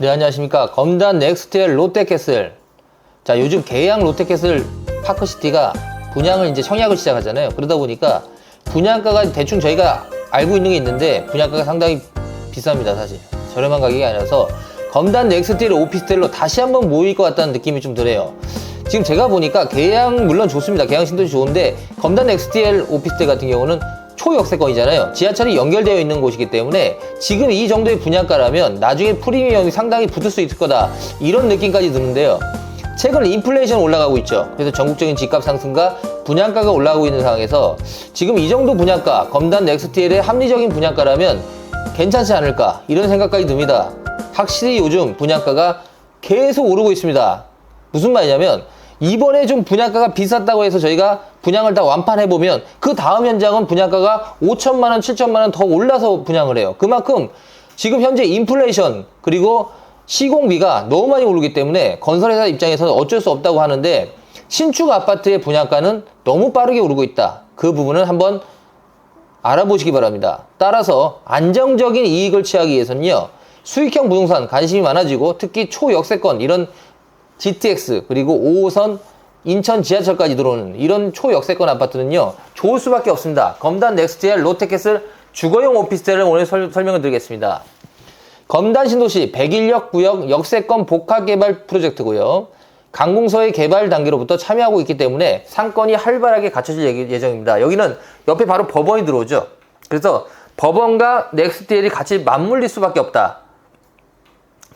네, 안녕하십니까. 검단 넥스트엘 롯데캐슬. 자, 요즘 계양 롯데캐슬 파크시티가 분양을 이제 청약을 시작하잖아요. 그러다 보니까 분양가가 대충 저희가 알고 있는 게 있는데 분양가가 상당히 비쌉니다, 사실. 저렴한 가격이 아니라서 검단 넥스트엘 오피스텔로 다시 한번 모일 것 같다는 느낌이 좀 드네요. 지금 제가 보니까 계양 물론 좋습니다. 계양 신도시 좋은데 검단 넥스트엘 오피스텔 같은 경우는 초역세권이잖아요. 지하철이 연결되어 있는 곳이기 때문에 지금 이 정도의 분양가라면 나중에 프리미엄이 상당히 붙을 수 있을 거다, 이런 느낌까지 드는데요. 최근 인플레이션 올라가고 있죠. 그래서 전국적인 집값 상승과 분양가가 올라가고 있는 상황에서 지금 이 정도 분양가, 검단 넥스트엘의 합리적인 분양가라면 괜찮지 않을까, 이런 생각까지 듭니다. 확실히 요즘 분양가가 계속 오르고 있습니다. 무슨 말이냐면 이번에 좀 분양가가 비쌌다고 해서 저희가 분양을 다 완판해보면 그 다음 현장은 분양가가 5천만 원, 7천만 원 더 올라서 분양을 해요. 그만큼 지금 현재 인플레이션 그리고 시공비가 너무 많이 오르기 때문에 건설회사 입장에서는 어쩔 수 없다고 하는데, 신축 아파트의 분양가는 너무 빠르게 오르고 있다. 그 부분은 한번 알아보시기 바랍니다. 따라서 안정적인 이익을 취하기 위해서는요, 수익형 부동산 관심이 많아지고 특히 초역세권, 이런 GTX 그리고 5호선 인천 지하철까지 들어오는 이런 초역세권 아파트는요, 좋을 수밖에 없습니다. 검단 넥스트엘 롯데캐슬 주거용 오피스텔을 오늘 설명을 드리겠습니다. 검단 신도시 101역 구역 역세권 복합개발 프로젝트고요. 강공서의 개발 단계로부터 참여하고 있기 때문에 상권이 활발하게 갖춰질 예정입니다. 여기는 옆에 바로 법원이 들어오죠. 그래서 법원과 넥스트엘이 같이 맞물릴 수밖에 없다.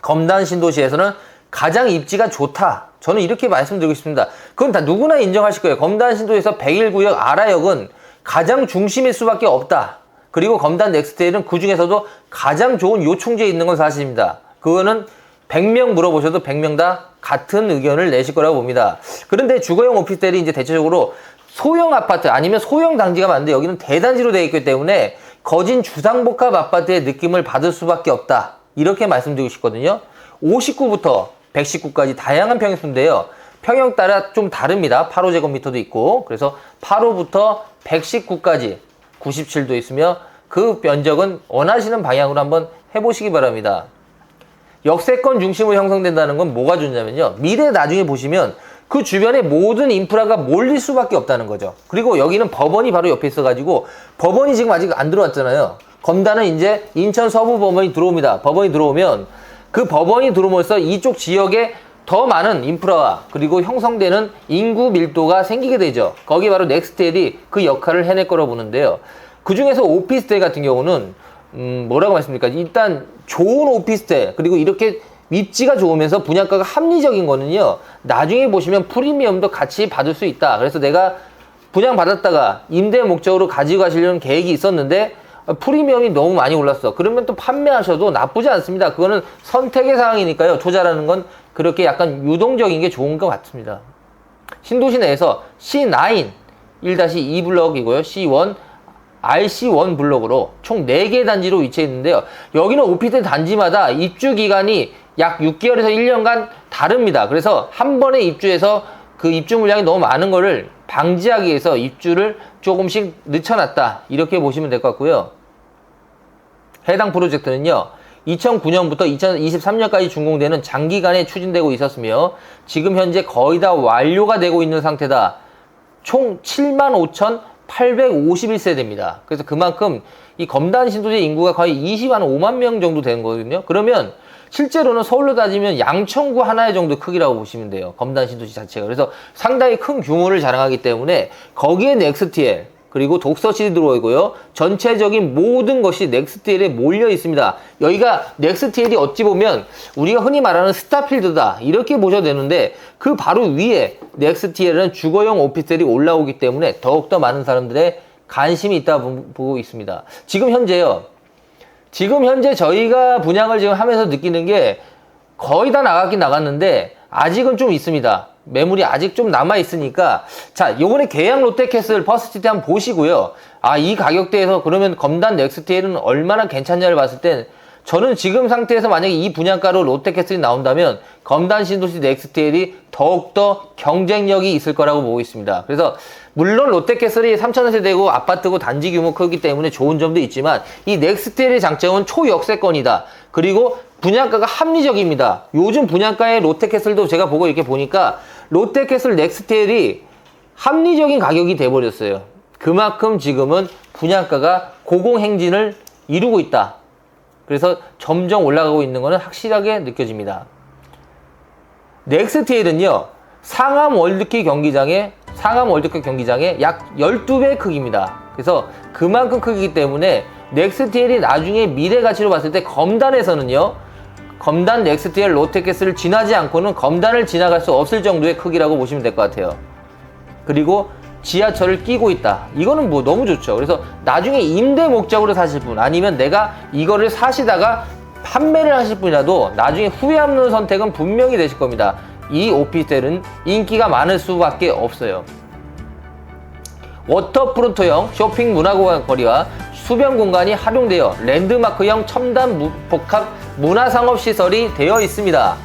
검단 신도시에서는 가장 입지가 좋다. 저는 이렇게 말씀드리고 싶습니다. 그건 다 누구나 인정하실 거예요. 검단 신도시에서 101구역 아라역은 가장 중심일 수밖에 없다. 그리고 검단 넥스트엘은 그 중에서도 가장 좋은 요충지에 있는 건 사실입니다. 그거는 100명 물어보셔도 100명 다 같은 의견을 내실 거라고 봅니다. 그런데 주거용 오피스텔이 이제 대체적으로 소형 아파트 아니면 소형 단지가 많은데 여기는 대단지로 되어 있기 때문에 거진 주상복합 아파트의 느낌을 받을 수밖에 없다. 이렇게 말씀드리고 싶거든요. 59부터 119까지 다양한 평형수인데요. 평형 따라 좀 다릅니다. 8호제곱미터도 있고, 그래서 8호부터 119까지 97도 있으며 그 면적은 원하시는 방향으로 한번 해보시기 바랍니다. 역세권 중심으로 형성된다는 건 뭐가 좋냐면요, 미래 나중에 보시면 그 주변에 모든 인프라가 몰릴 수밖에 없다는 거죠. 그리고 여기는 법원이 바로 옆에 있어가지고 법원이 지금 아직 안 들어왔잖아요. 검단은 이제 인천 서부 법원이 들어옵니다. 법원이 들어오면 그 법원이 들어오면서 이쪽 지역에 더 많은 인프라와 그리고 형성되는 인구 밀도가 생기게 되죠. 거기 바로 넥스트엘이 그 역할을 해낼 거라고 보는데요. 그 중에서 오피스텔 같은 경우는 뭐라고 말씀드릴까? 일단 좋은 오피스텔 그리고 이렇게 입지가 좋으면서 분양가가 합리적인 거는요, 나중에 보시면 프리미엄도 같이 받을 수 있다. 그래서 내가 분양 받았다가 임대 목적으로 가지고 가시려는 계획이 있었는데 프리미엄이 너무 많이 올랐어. 그러면 또 판매하셔도 나쁘지 않습니다. 그거는 선택의 사항이니까요. 투자라는 건 그렇게 약간 유동적인 게 좋은 것 같습니다. 신도시 내에서 C9 1-2 블럭이고요. C1 RC1 블록으로 총 4개 단지로 위치해 있는데요. 여기는 오피스텔 단지마다 입주 기간이 약 6개월에서 1년간 다릅니다. 그래서 한 번에 입주해서 그 입주 물량이 너무 많은 거를 방지하기 위해서 입주를 조금씩 늦춰놨다. 이렇게 보시면 될 것 같고요. 해당 프로젝트는요, 2009년부터 2023년까지 준공되는 장기간에 추진되고 있었으며 지금 현재 거의 다 완료가 되고 있는 상태다. 총 75,851세대입니다. 그래서 그만큼 이 검단 신도시 인구가 거의 25만 명 정도 되는 거거든요. 그러면 실제로는 서울로 따지면 양천구 하나의 정도 크기라고 보시면 돼요. 검단 신도시 자체가. 그래서 상당히 큰 규모를 자랑하기 때문에 거기에 넥스트엘 그리고 독서실이 들어오고요. 전체적인 모든 것이 넥스트엘에 몰려 있습니다. 여기가 넥스트엘이 어찌 보면 우리가 흔히 말하는 스타필드다, 이렇게 보셔도 되는데 그 바로 위에 넥스트엘은 주거용 오피스텔이 올라오기 때문에 더욱더 많은 사람들의 관심이 있다 보고 있습니다. 지금 현재 저희가 분양을 지금 하면서 느끼는 게 거의 다 나갔긴 나갔는데 아직은 좀 있습니다. 매물이 아직 좀 남아있으니까, 자, 요번에 계양 롯데캐슬 퍼스트시티 한번 보시고요. 아, 이 가격대에서 그러면 검단 넥스트엘은 얼마나 괜찮냐를 봤을 땐 저는 지금 상태에서 만약에 이 분양가로 롯데캐슬이 나온다면 검단 신도시 넥스트엘이 더욱더 경쟁력이 있을 거라고 보고 있습니다. 그래서 물론 롯데캐슬이 3,000세대고 아파트고 단지 규모 크기 때문에 좋은 점도 있지만 이 넥스트엘의 장점은 초역세권이다. 그리고 분양가가 합리적입니다. 요즘 분양가의 롯데캐슬도 제가 보고 이렇게 보니까 롯데캐슬 넥스텔이 합리적인 가격이 돼버렸어요. 그만큼 지금은 분양가가 고공행진을 이루고 있다. 그래서 점점 올라가고 있는 것은 확실하게 느껴집니다. 넥스테일은요, 상암 월드컵 경기장의 약 12배 크기입니다. 그래서 그만큼 크기 때문에 넥스테일이 나중에 미래 가치로 봤을 때 검단에서는요, 검단 넥스테일 롯데캐슬을 지나지 않고는 검단을 지나갈 수 없을 정도의 크기라고 보시면 될 것 같아요. 그리고 지하철을 끼고 있다. 이거는 뭐 너무 좋죠. 그래서 나중에 임대 목적으로 사실 분, 아니면 내가 이거를 사시다가 판매를 하실 분이라도 나중에 후회 없는 선택은 분명히 되실 겁니다. 이 오피스텔은 인기가 많을 수밖에 없어요. 워터프론트형 쇼핑 문화거리와 수변 공간이 활용되어 랜드마크형 첨단 복합 문화상업시설이 되어 있습니다.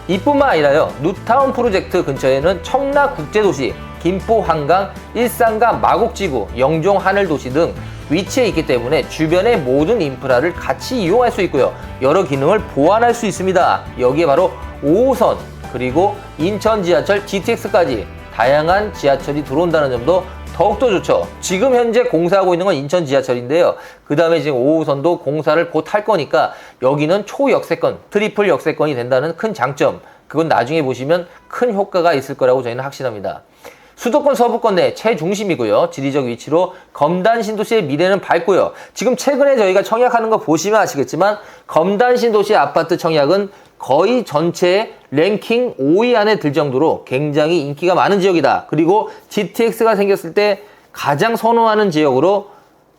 이뿐만 아니라요, 뉴타운 프로젝트 근처에는 청라국제도시, 김포 한강, 일산과 마곡지구, 영종 하늘도시 등 위치해 있기 때문에 주변의 모든 인프라를 같이 이용할 수 있고요, 여러 기능을 보완할 수 있습니다. 여기에 바로 5호선 그리고 인천 지하철 GTX까지 다양한 지하철이 들어온다는 점도 더욱더 좋죠. 지금 현재 공사하고 있는 건 인천 지하철인데요, 그 다음에 지금 5호선도 공사를 곧 할 거니까 여기는 초역세권, 트리플 역세권이 된다는 큰 장점, 그건 나중에 보시면 큰 효과가 있을 거라고 저희는 확신합니다. 수도권 서부권 내 최중심이고요, 지리적 위치로 검단 신도시의 미래는 밝고요. 지금 최근에 저희가 청약하는 거 보시면 아시겠지만 검단 신도시 아파트 청약은 거의 전체 랭킹 5위 안에 들 정도로 굉장히 인기가 많은 지역이다. 그리고 GTX가 생겼을 때 가장 선호하는 지역으로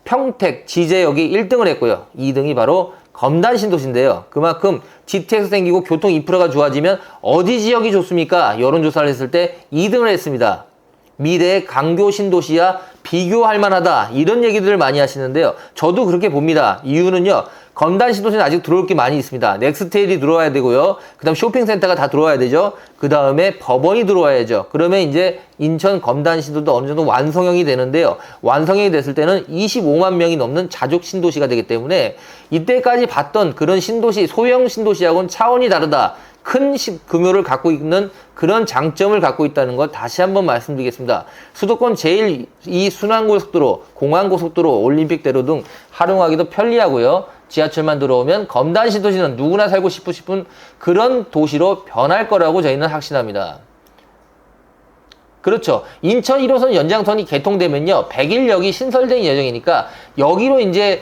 평택, 지제역이 1등을 했고요, 2등이 바로 검단 신도시인데요. 그만큼 GTX 생기고 교통 인프라가 좋아지면 어디 지역이 좋습니까? 여론조사를 했을 때 2등을 했습니다. 미래의 강교 신도시와 비교할 만하다, 이런 얘기들을 많이 하시는데요, 저도 그렇게 봅니다. 이유는요, 검단 신도시는 아직 들어올 게 많이 있습니다. 넥스테일이 들어와야 되고요, 그 다음 쇼핑센터가 다 들어와야 되죠. 그 다음에 법원이 들어와야죠. 그러면 이제 인천 검단 신도도 어느 정도 완성형이 되는데요, 완성형이 됐을 때는 25만 명이 넘는 자족 신도시가 되기 때문에 이때까지 봤던 그런 신도시, 소형 신도시하고는 차원이 다르다, 큰 규모를 갖고 있는 그런 장점을 갖고 있다는 것 다시 한번 말씀드리겠습니다. 수도권 제1, 순환고속도로, 공항고속도로, 올림픽대로 등 활용하기도 편리하고요, 지하철만 들어오면 검단 신도시는 누구나 살고 싶은 그런 도시로 변할 거라고 저희는 확신합니다. 그렇죠. 인천 1호선 연장선이 개통되면요, 백일역이 신설될 예정이니까 여기로 이제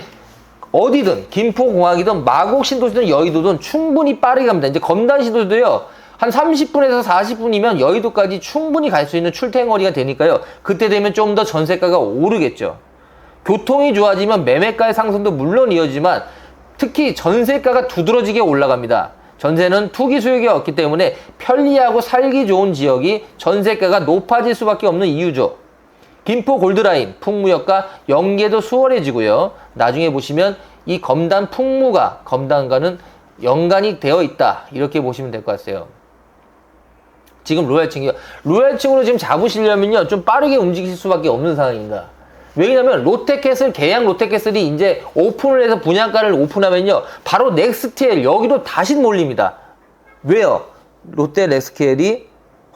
어디든 김포공항이든 마곡 신도시든 여의도든 충분히 빠르게 갑니다. 이제 검단 신도시도요, 한 30분에서 40분이면 여의도까지 충분히 갈 수 있는 출퇴근거리가 되니까요, 그때 되면 좀 더 전세가가 오르겠죠. 교통이 좋아지면 매매가의 상승도 물론 이어지지만 특히 전세가가 두드러지게 올라갑니다. 전세는 투기 수요가 없기 때문에 편리하고 살기 좋은 지역이 전세가가 높아질 수밖에 없는 이유죠. 김포 골드라인, 풍무역과 연계도 수월해지고요, 나중에 보시면 이 검단 풍무가 검단과는 연관이 되어 있다, 이렇게 보시면 될 것 같아요. 지금 로얄층으로 지금 잡으시려면요, 좀 빠르게 움직일 수밖에 없는 상황입니다. 왜냐면 롯데캐슬, 계양 롯데캐슬이 이제 오픈을 해서 분양가를 오픈하면요, 바로 넥스테일 여기로 다시 몰립니다. 왜요? 롯데 넥스테일이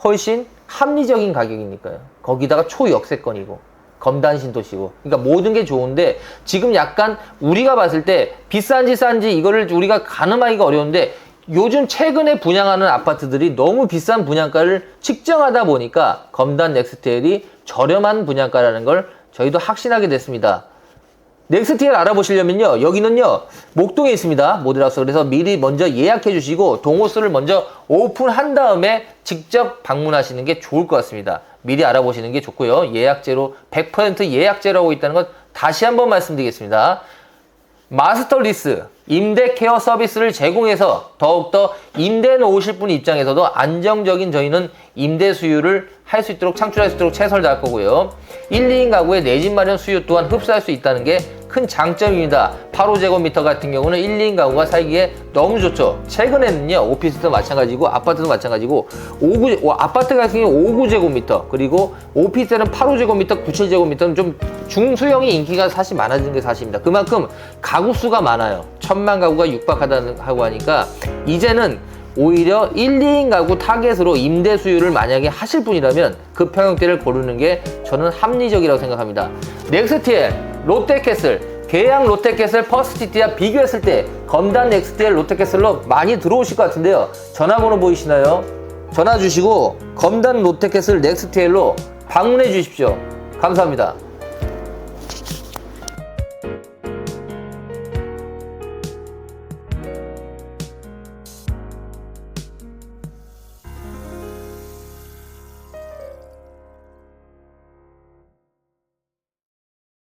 훨씬 합리적인 가격이니까요. 거기다가 초역세권이고 검단 신도시고, 그러니까 모든 게 좋은데 지금 약간 우리가 봤을 때 비싼지 싼지 이거를 우리가 가늠하기가 어려운데, 요즘 최근에 분양하는 아파트들이 너무 비싼 분양가를 측정하다 보니까 검단 넥스테일이 저렴한 분양가라는 걸 저희도 확신하게 됐습니다. 넥스테일 알아보시려면요, 여기는요 목동에 있습니다, 모델하우스. 그래서 미리 먼저 예약해 주시고 동호수를 먼저 오픈한 다음에 직접 방문하시는 게 좋을 것 같습니다. 미리 알아보시는 게 좋고요, 예약제로 100% 예약제로 하고 있다는 것 다시 한번 말씀드리겠습니다. 마스터 리스, 임대 케어 서비스를 제공해서 더욱더 임대 놓으실 분 입장에서도 안정적인 저희는 임대 수요를 할 수 있도록, 창출할 수 있도록 최선을 다할 거고요, 1, 2인 가구의 내 집 마련 수요 또한 흡수할 수 있다는 게 큰 장점입니다. 8호제곱미터 같은 경우는 1, 2인 가구가 살기에 너무 좋죠. 최근에는요, 오피스도 마찬가지고 아파트도 마찬가지고 아파트 같은 경우 5구제곱미터, 그리고 오피스는 8호제곱미터, 9, 7제곱미터는 좀 중소형이 인기가 사실 많아지는 게 사실입니다. 그만큼 가구 수가 많아요. 1000만 가구가 육박하다고 하니까 이제는 오히려 1, 2인 가구 타겟으로 임대 수요를 만약에 하실 분이라면 그 평형대를 고르는 게 저는 합리적이라고 생각합니다. 넥스트엘, 롯데캐슬, 계양 롯데캐슬 퍼스트시티와 비교했을 때 검단 넥스트엘 롯데캐슬로 많이 들어오실 것 같은데요. 전화번호 보이시나요? 전화 주시고 검단 롯데캐슬 넥스트엘로 방문해 주십시오. 감사합니다.